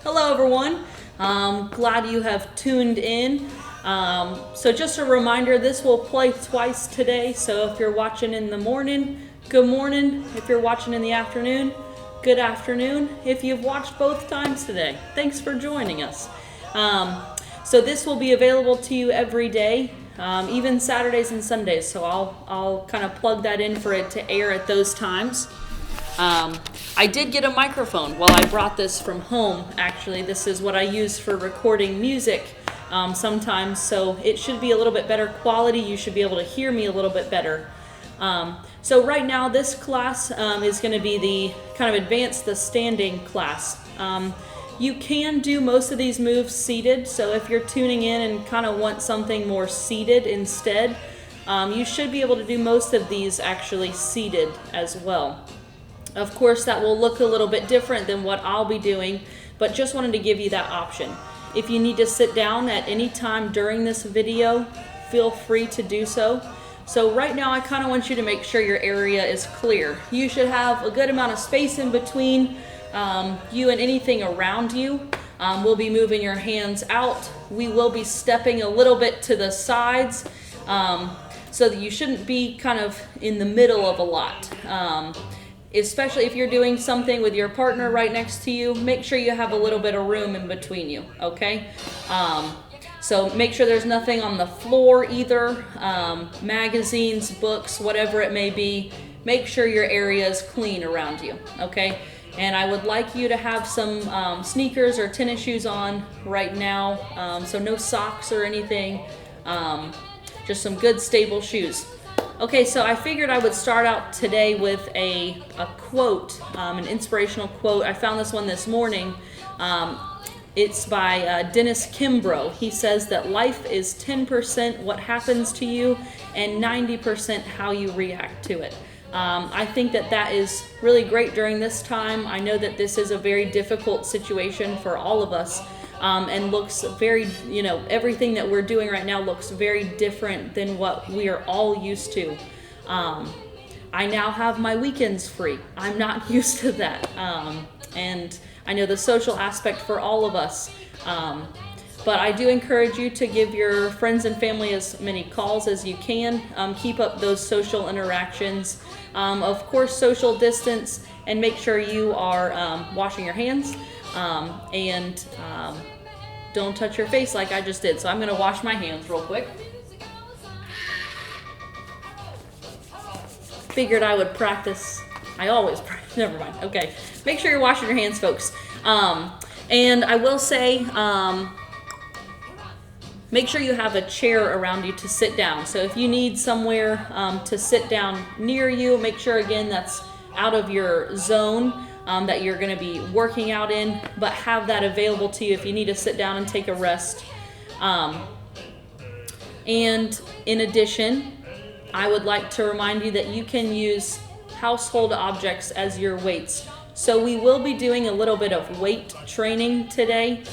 Hello everyone, glad you have tuned in. So just a reminder, this will play twice today, so if you're watching in the morning, good morning. If you're watching in the afternoon, good afternoon. If you've watched both times today, thanks for joining us. So this will be available to you every day, even Saturdays and Sundays, so I'll kind of plug that in for it to air at those times. I did get a microphone. Well, I brought this from home, actually. This is what I use for recording music sometimes, so it should be a little bit better quality. You should be able to hear me a little bit better. So right now, this class is going to be the kind of the standing class. You can do most of these moves seated, so if you're tuning in and kind of want something more seated instead, you should be able to do most of these actually seated as well. Of course, that will look a little bit different than what I'll be doing, but just wanted to give you that option. If you need to sit down at any time during this video, feel free to do so. So right now, I kind of want you to make sure your area is clear. You should have a good amount of space in between you and anything around you. We'll be moving your hands out. We will be stepping a little bit to the sides, so that you shouldn't be kind of in the middle of a lot. Especially if you're doing something with your partner right next to you, make sure you have a little bit of room in between you, okay? So make sure there's nothing on the floor either, magazines, books, whatever it may be. Make sure your area is clean around you, okay? And I would like you to have some sneakers or tennis shoes on right now, so no socks or anything, just some good stable shoes. Okay, so I figured I would start out today with a quote, an inspirational quote. I found this one this morning. It's by Dennis Kimbrough. He says that life is 10% what happens to you and 90% how you react to it. I think that is really great during this time. I know that this is a very difficult situation for all of us. And looks very, everything that we're doing right now looks very different than what we are all used to. I now have my weekends free. I'm not used to that. And I know the social aspect for all of us. But I do encourage you to give your friends and family as many calls as you can. Keep up those social interactions. Of course, social distance, and make sure you are washing your hands. And don't touch your face like I just did. So I'm going to wash my hands real quick. Figured I would practice. I always practice. Never mind. Okay. Make sure you're washing your hands, folks. And I will say, make sure you have a chair around you to sit down. So if you need somewhere to sit down near you, make sure, again, that's out of your zone. That you're going to be working out in, but have that available to you if you need to sit down and take a rest. And in addition, I would like to remind you that you can use household objects as your weights. So we will be doing a little bit of weight training today.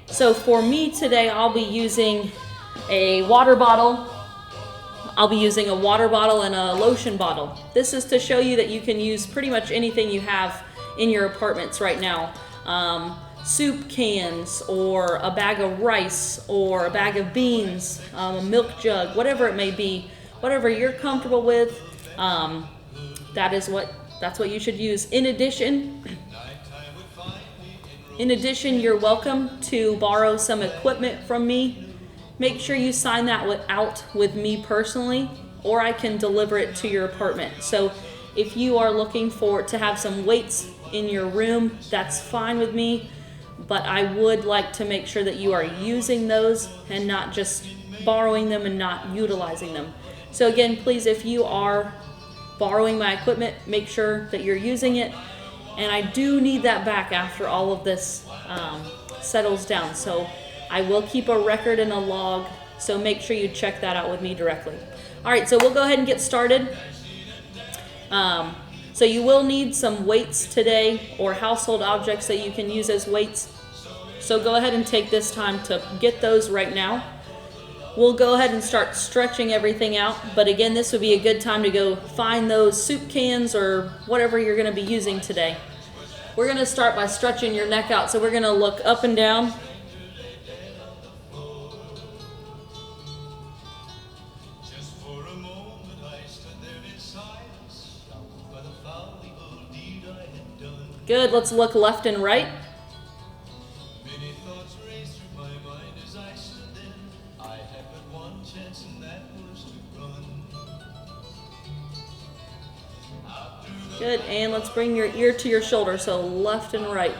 So for me today, I'll be using a water bottle. I'll be using a water bottle and a lotion bottle. This is to show you that you can use pretty much anything you have in your apartments right now. Soup cans, or a bag of rice, or a bag of beans, a milk jug, whatever it may be, whatever you're comfortable with, that's what you should use. In addition, you're welcome to borrow some equipment from me. Make sure you sign that out with me personally, or I can deliver it to your apartment. So if you are looking to have some weights in your room, that's fine with me, but I would like to make sure that you are using those and not just borrowing them and not utilizing them. So again, please, if you are borrowing my equipment, make sure that you're using it, and I do need that back after all of this settles down. So I will keep a record and a log, so make sure you check that out with me directly. All right, so we'll go ahead and get started. So you will need some weights today, or household objects that you can use as weights. So go ahead and take this time to get those right now. We'll go ahead and start stretching everything out. But again, this would be a good time to go find those soup cans or whatever you're going to be using today. We're going to start by stretching your neck out. So we're going to look up and down. Good, let's look left and right. Good, and let's bring your ear to your shoulder, so left and right.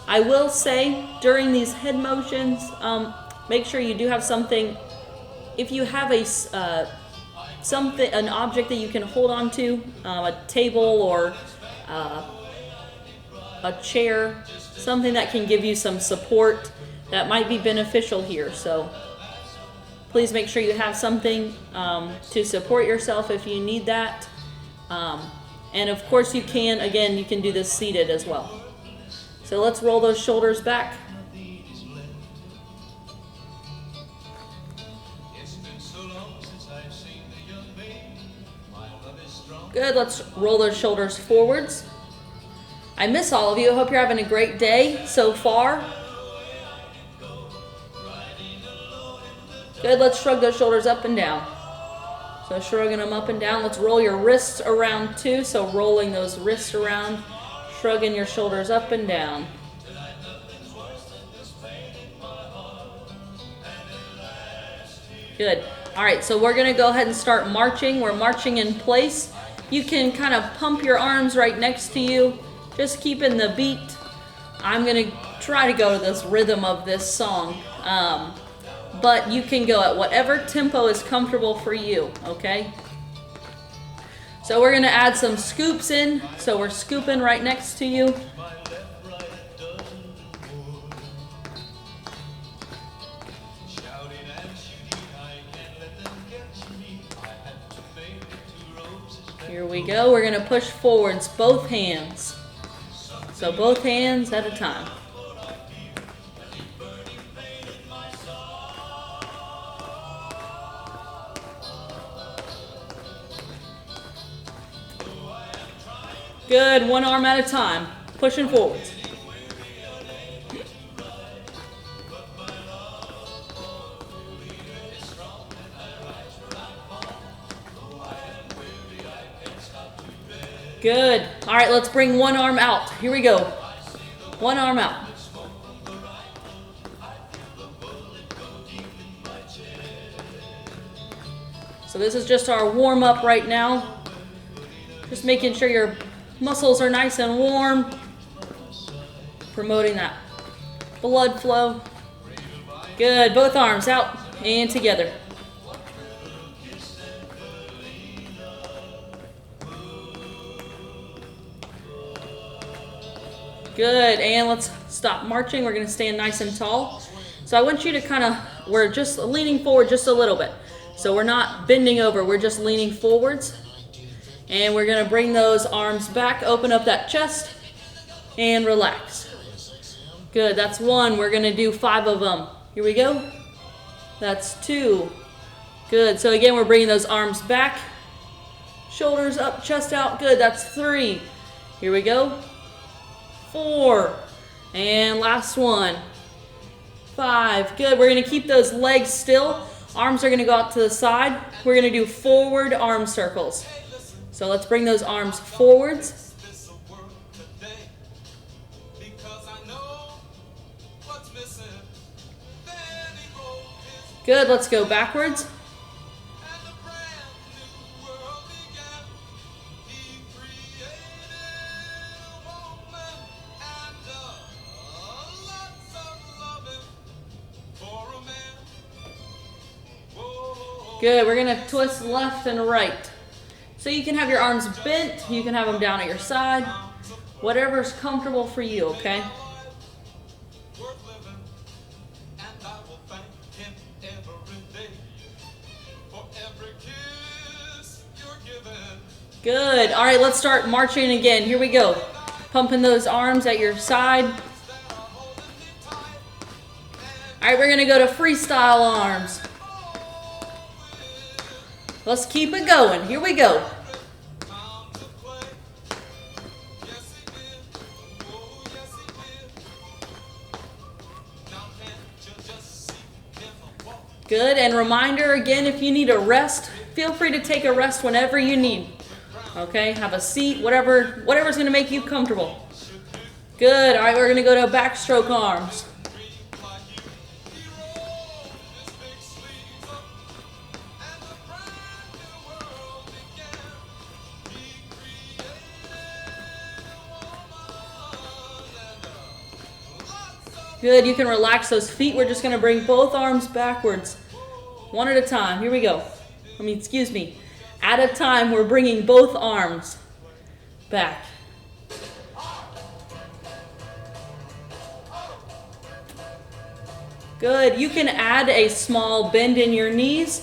I will say, during these head motions, make sure you do have something. If you have an object that you can hold on to, a table or a chair, something that can give you some support, that might be beneficial here. So please make sure you have something to support yourself if you need that. And of course you can do this seated as well. So let's roll those shoulders back. Good, let's roll those shoulders forwards. I miss all of you. I hope you're having a great day so far. Good, let's shrug those shoulders up and down. So shrugging them up and down. Let's roll your wrists around too. So rolling those wrists around, shrugging your shoulders up and down. Good. All right, so we're going to go ahead and start marching. We're marching in place. You can kind of pump your arms right next to you, just keeping the beat. I'm going to try to go to this rhythm of this song. But you can go at whatever tempo is comfortable for you, okay? So we're going to add some scoops in. So we're scooping right next to you. Here we go. We're going to push forwards, both hands. So both hands at a time. Good, one arm at a time, pushing forwards. Good. All right, let's bring one arm out. Here we go. One arm out. So this is just our warm up right now. Just making sure your muscles are nice and warm, promoting that blood flow. Good, both arms out and together. Good, and let's stop marching. We're gonna stand nice and tall. So I want you to we're just leaning forward just a little bit. So we're not bending over, we're just leaning forwards. And we're going to bring those arms back, open up that chest, and relax. Good, that's one. We're going to do 5 of them. Here we go. That's 2. Good, so again, we're bringing those arms back. Shoulders up, chest out. Good, that's 3. Here we go. 4. And last one. 5. Good, we're going to keep those legs still. Arms are going to go out to the side. We're going to do forward arm circles. So let's bring those arms forwards. Good, let's go backwards. Good, we're gonna twist left and right. So you can have your arms bent, you can have them down at your side, whatever's comfortable for you, okay? Good, all right, let's start marching again. Here we go. Pumping those arms at your side. All right, we're gonna go to freestyle arms. Let's keep it going. Here we go. Good, and reminder again, if you need a rest, feel free to take a rest whenever you need. Okay, have a seat, whatever's gonna make you comfortable. Good, all right, we're gonna go to backstroke arms. Good, you can relax those feet. We're just gonna bring both arms backwards, one at a time. Here we go. Excuse me. At a time, we're bringing both arms back. Good, you can add a small bend in your knees.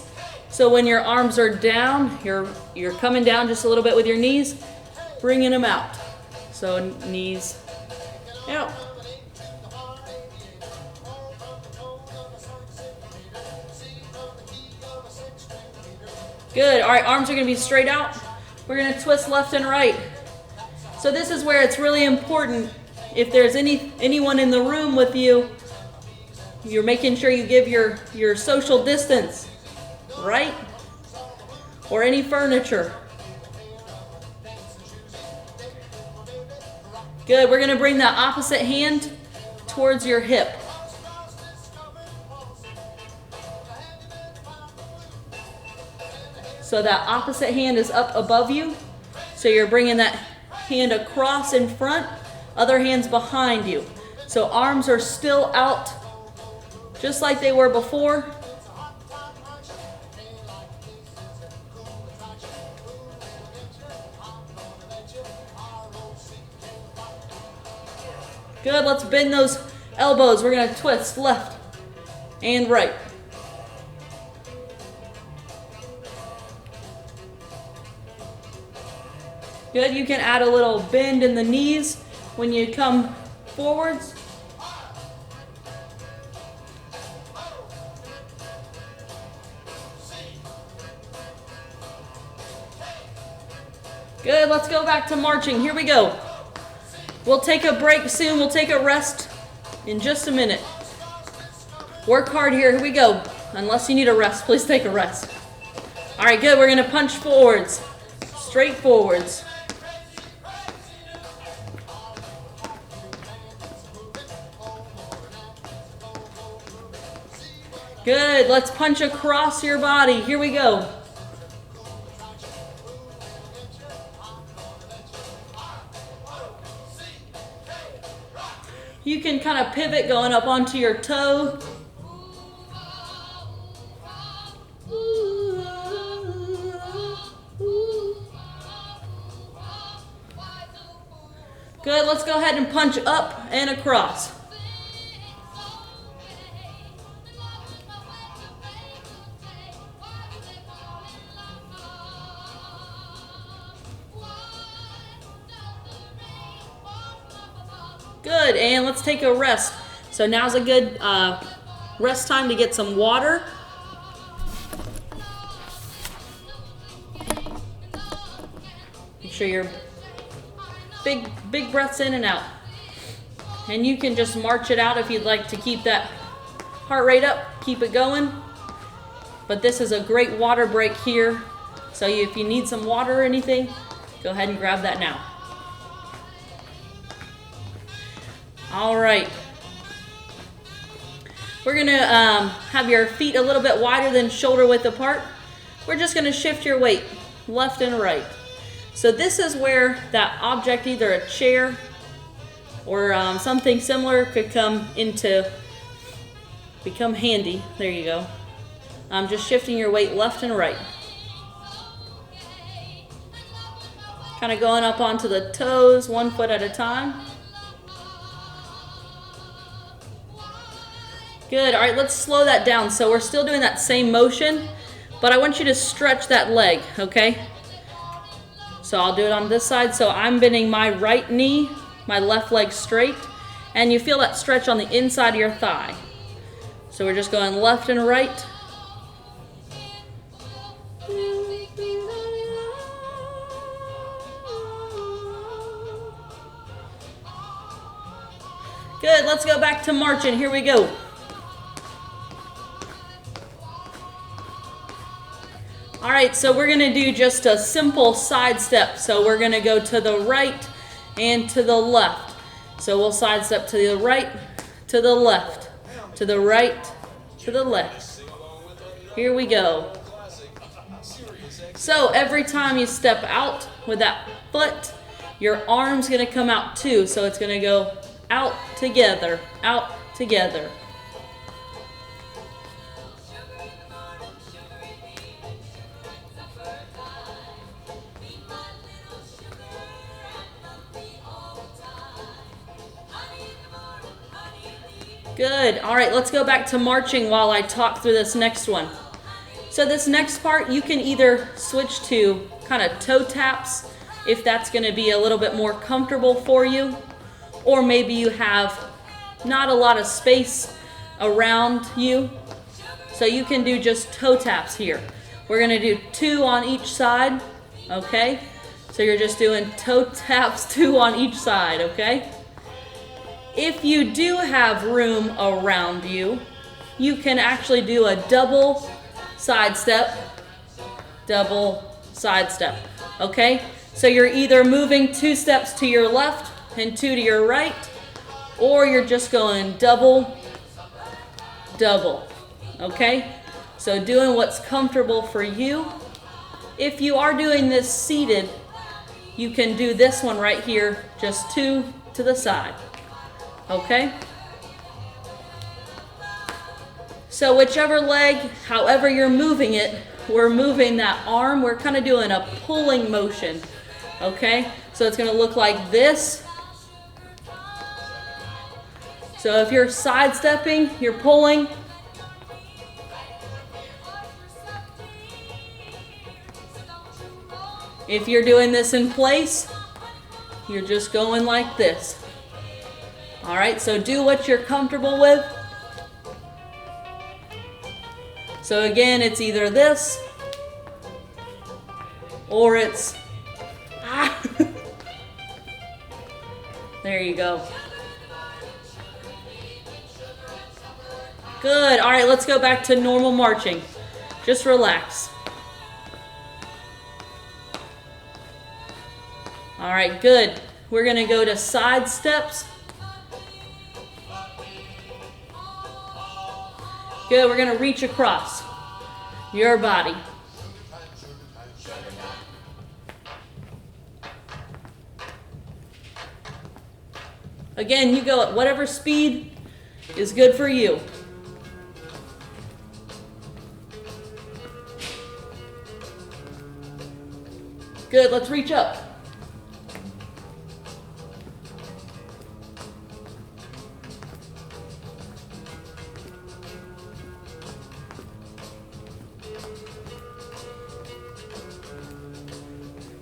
So when your arms are down, you're coming down just a little bit with your knees, bringing them out. So knees out. Good, all right, arms are gonna be straight out. We're gonna twist left and right. So this is where it's really important, if there's anyone in the room with you, you're making sure you give your social distance, right? Or any furniture. Good, we're gonna bring that opposite hand towards your hip. So that opposite hand is up above you. So you're bringing that hand across in front, other hand's behind you. So arms are still out, just like they were before. Good, let's bend those elbows. We're gonna twist left and right. Good, you can add a little bend in the knees when you come forwards. Good, let's go back to marching. Here we go. We'll take a break soon. We'll take a rest in just a minute. Work hard here. Here we go. Unless you need a rest, please take a rest. All right, good. We're going to punch forwards, straight forwards. Good, let's punch across your body. Here we go. You can kind of pivot going up onto your toe. Good, let's go ahead and punch up and across. Good, and let's take a rest. So now's a good rest time to get some water. Make sure you're big breaths in and out. And you can just march it out if you'd like to keep that heart rate up, keep it going. But this is a great water break here. So if you need some water or anything, go ahead and grab that now. All right. We're gonna have your feet a little bit wider than shoulder width apart. We're just gonna shift your weight left and right. So this is where that object, either a chair or something similar, could become handy. There you go. Just shifting your weight left and right. Kind of going up onto the toes, 1 foot at a time. Good, all right, let's slow that down. So we're still doing that same motion, but I want you to stretch that leg, okay? So I'll do it on this side. So I'm bending my right knee, my left leg straight, and you feel that stretch on the inside of your thigh. So we're just going left and right. Good, let's go back to marching. Here we go. All right, so we're gonna do just a simple side step. So we're gonna go to the right and to the left. So we'll side step to the right, to the left, to the right, to the left. Here we go. So every time you step out with that foot, your arm's gonna come out too. So it's gonna go out together, out together. Good. All right, let's go back to marching while I talk through this next one. So this next part, you can either switch to kind of toe taps if that's going to be a little bit more comfortable for you, or maybe you have not a lot of space around you. So you can do just toe taps here. We're going to do 2 on each side, okay? So you're just doing toe taps 2 on each side, okay? If you do have room around you, you can actually do a double side step, okay? So you're either moving 2 steps to your left and 2 to your right, or you're just going double, double, okay? So doing what's comfortable for you. If you are doing this seated, you can do this one right here, just 2 to the side. Okay? So whichever leg, however you're moving it, we're moving that arm. We're kind of doing a pulling motion. Okay? So it's going to look like this. So if you're sidestepping, you're pulling. If you're doing this in place, you're just going like this. All right, so do what you're comfortable with. So again, it's either this or it's There you go. Good. All right, let's go back to normal marching. Just relax. All right, good. We're going to go to side steps. Good, we're going to reach across your body. Again, you go at whatever speed is good for you. Good, let's reach up.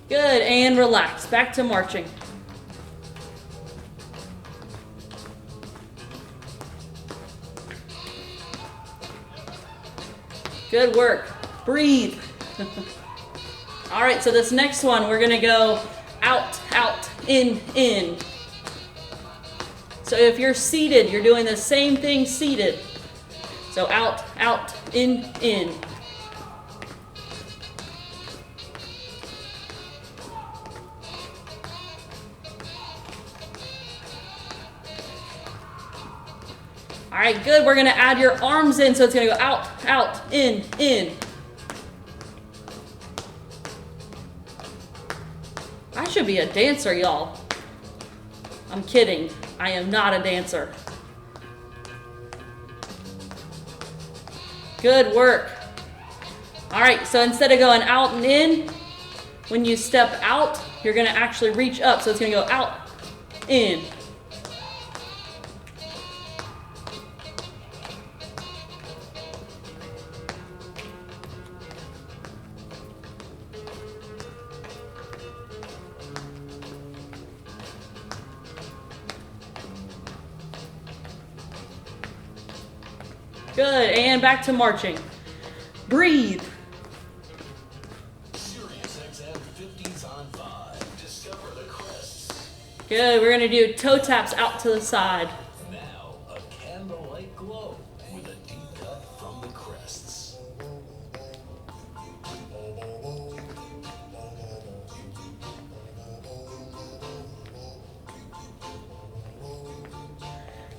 Good, and relax. Back to marching. Good work. Breathe. All right, so this next one, we're gonna go out, out, in, in. So if you're seated, you're doing the same thing seated. So out, out, in, in. All right, good. We're going to add your arms in, so it's going to go out, out, in, in. I should be a dancer, y'all. I'm kidding. I am not a dancer. Good work. All right, so instead of going out and in, when you step out, you're going to actually reach up. So it's going to go out, in. Good, and back to marching. Breathe. Good, we're gonna do toe taps out to the side. Now, a candlelight glow with a deep cut from the crests.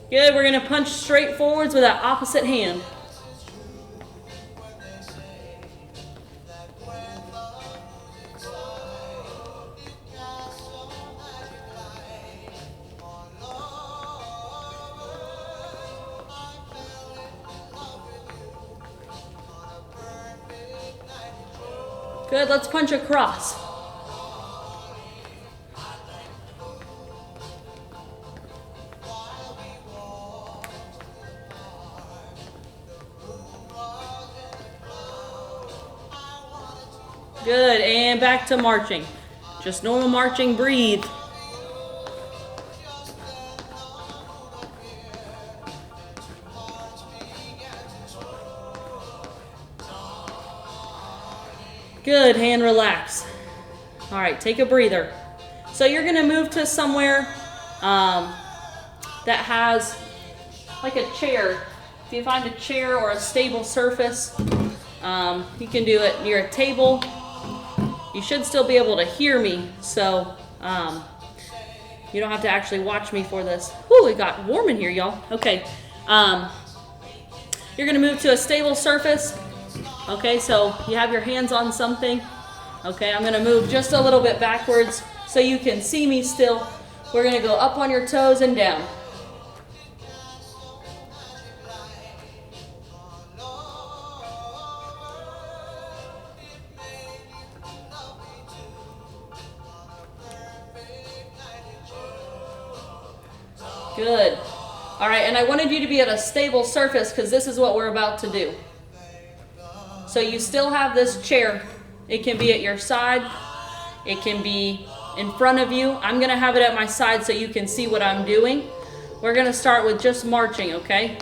Good, we're gonna punch straight forwards with that opposite hand. Good, let's punch across. Good, and back to marching. Just normal marching, breathe. Good, hand relax. All right, take a breather. So you're gonna move to somewhere that has like a chair. If you find a chair or a stable surface, you can do it near a table. You should still be able to hear me, so you don't have to actually watch me for this. Whew, it got warm in here, y'all. Okay, you're gonna move to a stable surface. Okay, so you have your hands on something. Okay, I'm gonna move just a little bit backwards so you can see me still. We're gonna go up on your toes and down. Good. All right, and I wanted you to be at a stable surface because this is what we're about to do. So you still have this chair. It can be at your side. It can be in front of you. I'm gonna have it at my side so you can see what I'm doing. We're gonna start with just marching, okay?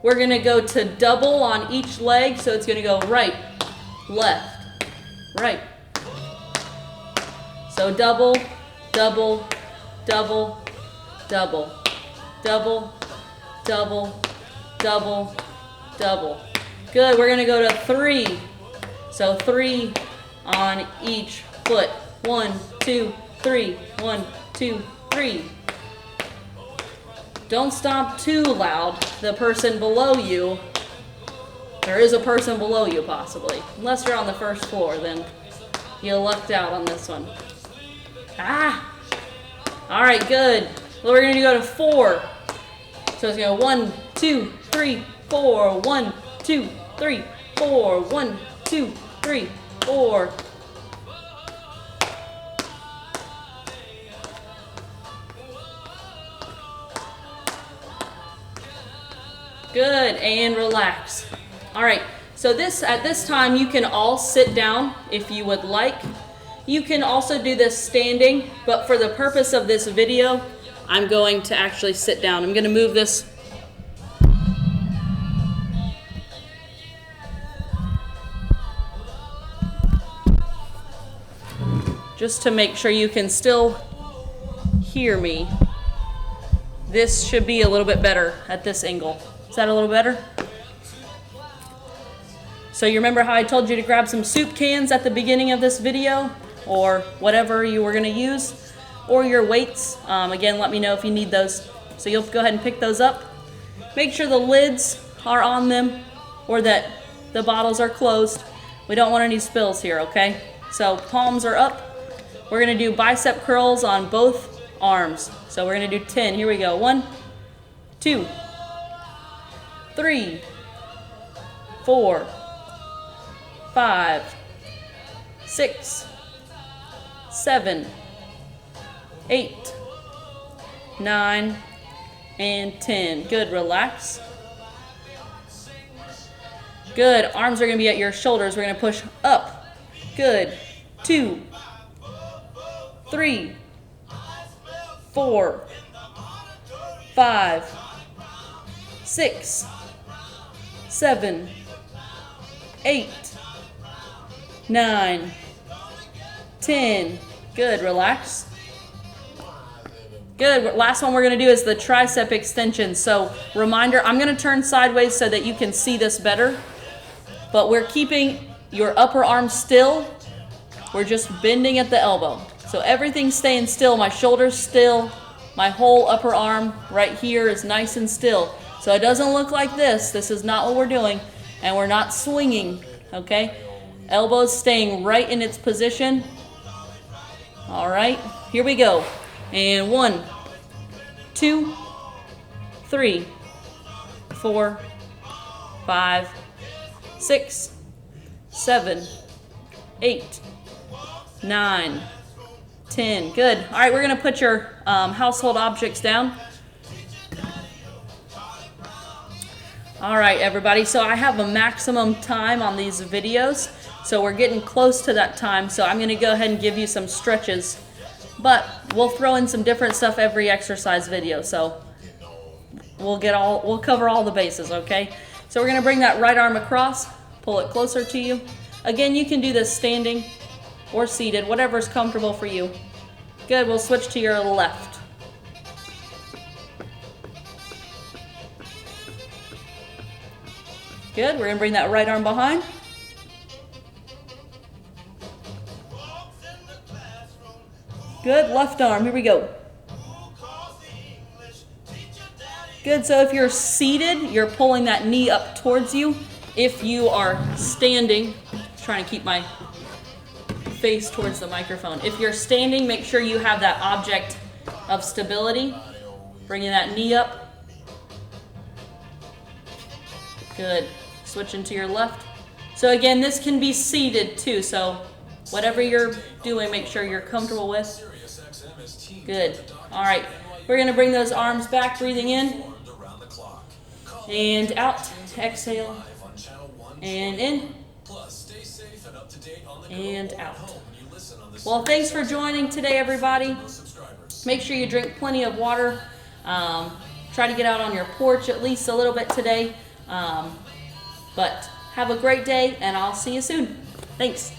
We're gonna go to double on each leg, so it's gonna go right, left, right. So double, double, double, double, double, double, double, double. Good, we're gonna go to 3. So 3 on each foot. 1, 2, 3. 1, 2, 3. Don't stomp too loud. The person below you, there is a person below you possibly. Unless you're on the first floor, then you lucked out on this one. Ah! All right, good. Well, we're gonna go to 4. So it's gonna go 1, 2, 3, 4. 1, 2, 3, 4. 1, 2, 3, 4. Good, and relax. All right, so at this time you can all sit down if you would like. You can also do this standing, but for the purpose of this video, I'm going to actually sit down. I'm gonna move this just to make sure you can still hear me. This should be a little bit better at this angle. Is that a little better? So you remember how I told you to grab some soup cans at the beginning of this video, or whatever you were gonna use, or your weights. Again, let me know if you need those. So you'll go ahead and pick those up. Make sure the lids are on them, or that the bottles are closed. We don't want any spills here, okay? So palms are up. We're gonna do bicep curls on both arms. So we're gonna do 10, here we go. 1, 2, 3, 4, 5, 6, 7, 8, 9, and 10. Good, relax. Good, arms are gonna be at your shoulders. We're gonna push up. Good, 2, 3, 4, 5, 6, 7, 8, 9, 10. Good, relax. Good, last one we're gonna do is the tricep extension. So reminder, I'm gonna turn sideways so that you can see this better, but we're keeping your upper arm still. We're just bending at the elbow. So everything's staying still, my shoulders still, my whole upper arm right here is nice and still. So it doesn't look like this. This is not what we're doing. And we're not swinging, okay? Elbows staying right in its position. All right, here we go. And 1, 2, 3, 4, 5, 6, 7, 8, 9, 10. Good. All right, we're going to put your household objects down. All right, everybody. So I have a maximum time on these videos. So we're getting close to that time. So I'm going to go ahead and give you some stretches. But we'll throw in some different stuff every exercise video. So we'll cover all the bases, okay? So we're going to bring that right arm across, pull it closer to you. Again, you can do this standing or seated, whatever's comfortable for you. Good, we'll switch to your left. Good, we're gonna bring that right arm behind. Good, left arm, here we go. Good, so if you're seated, you're pulling that knee up towards you. If you are standing, trying to keep my face towards the microphone. If you're standing, make sure you have that object of stability. Bringing that knee up. Good. Switching to your left. So again, this can be seated too. So whatever you're doing, make sure you're comfortable with. Good. All right. We're going to bring those arms back, breathing in and out. Exhale and in and out. Well, thanks for joining today, everybody. Make sure you drink plenty of water. Try to get out on your porch at least a little bit today. But have a great day, and I'll see you soon. Thanks.